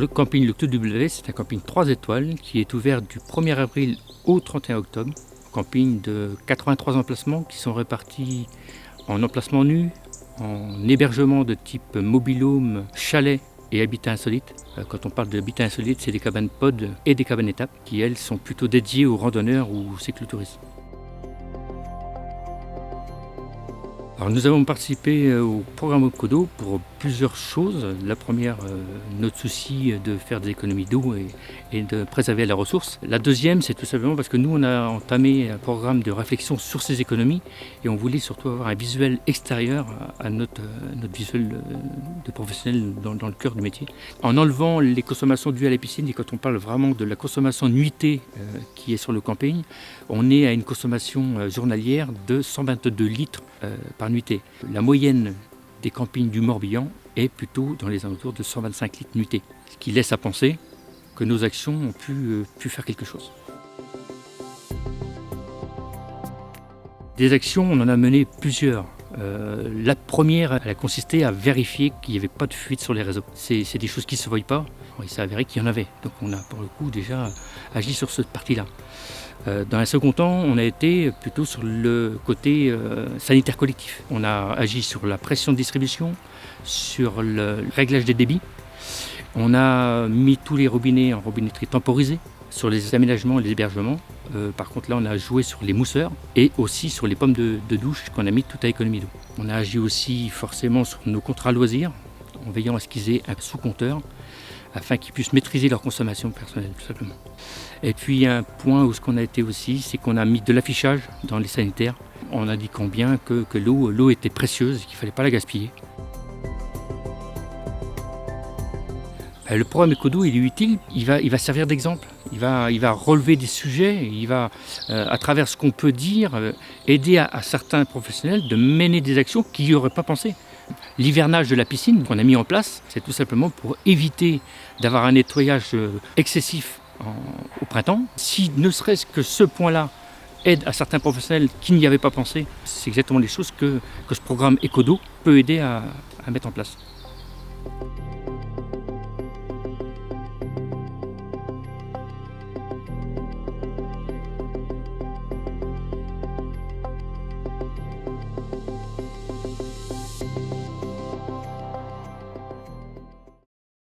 le camping Le Clos du Blavet, c'est un camping 3 étoiles qui est ouvert du 1er avril au 31 octobre. Camping de 83 emplacements qui sont répartis en emplacements nus, en hébergement de type mobil-home, chalet et habitat insolite. Quand on parle d'habitat insolite, c'est des cabanes pod et des cabanes étapes qui, elles, sont plutôt dédiées aux randonneurs ou aux cyclotouristes. Alors nous avons participé au programme Ecodo pour plusieurs choses. La première, notre souci de faire des économies d'eau et de préserver la ressource. La deuxième, c'est tout simplement parce que nous, on a entamé un programme de réflexion sur ces économies et on voulait surtout avoir un visuel extérieur à notre visuel de professionnel dans le cœur du métier. En enlevant les consommations dues à la piscine, et quand on parle vraiment de la consommation nuitée qui est sur le camping, on est à une consommation journalière de 122 litres par nuitée. La moyenne des campings du Morbihan est plutôt dans les alentours de 125 litres nuitée, ce qui laisse à penser que nos actions ont pu faire quelque chose. Des actions, on en a mené plusieurs. La première, elle a consisté à vérifier qu'il n'y avait pas de fuite sur les réseaux. C'est des choses qui ne se voient pas. Il s'est avéré qu'il y en avait. Donc on a pour le coup déjà agi sur cette partie-là. Dans un second temps, on a été plutôt sur le côté sanitaire collectif. On a agi sur la pression de distribution, sur le réglage des débits. On a mis tous les robinets en robinetterie temporisée, sur les aménagements et les hébergements. Par contre là, on a joué sur les mousseurs et aussi sur les pommes de douche qu'on a mis tout à économie d'eau. On a agi aussi forcément sur nos contrats loisirs, en veillant à ce qu'ils aient un sous-compteur, afin qu'ils puissent maîtriser leur consommation personnelle, tout simplement. Et puis un point où ce qu'on a été aussi, c'est qu'on a mis de l'affichage dans les sanitaires, en indiquant bien que l'eau était précieuse et qu'il ne fallait pas la gaspiller. Le programme Ecodo, il est utile, il va servir d'exemple, il va relever des sujets, il va, à travers ce qu'on peut dire, aider à certains professionnels de mener des actions qu'ils n'y auraient pas pensé. L'hivernage de la piscine qu'on a mis en place, c'est tout simplement pour éviter d'avoir un nettoyage excessif au printemps. Si ne serait-ce que ce point-là aide à certains professionnels qui n'y avaient pas pensé, c'est exactement les choses que ce programme Ecodo peut aider à mettre en place.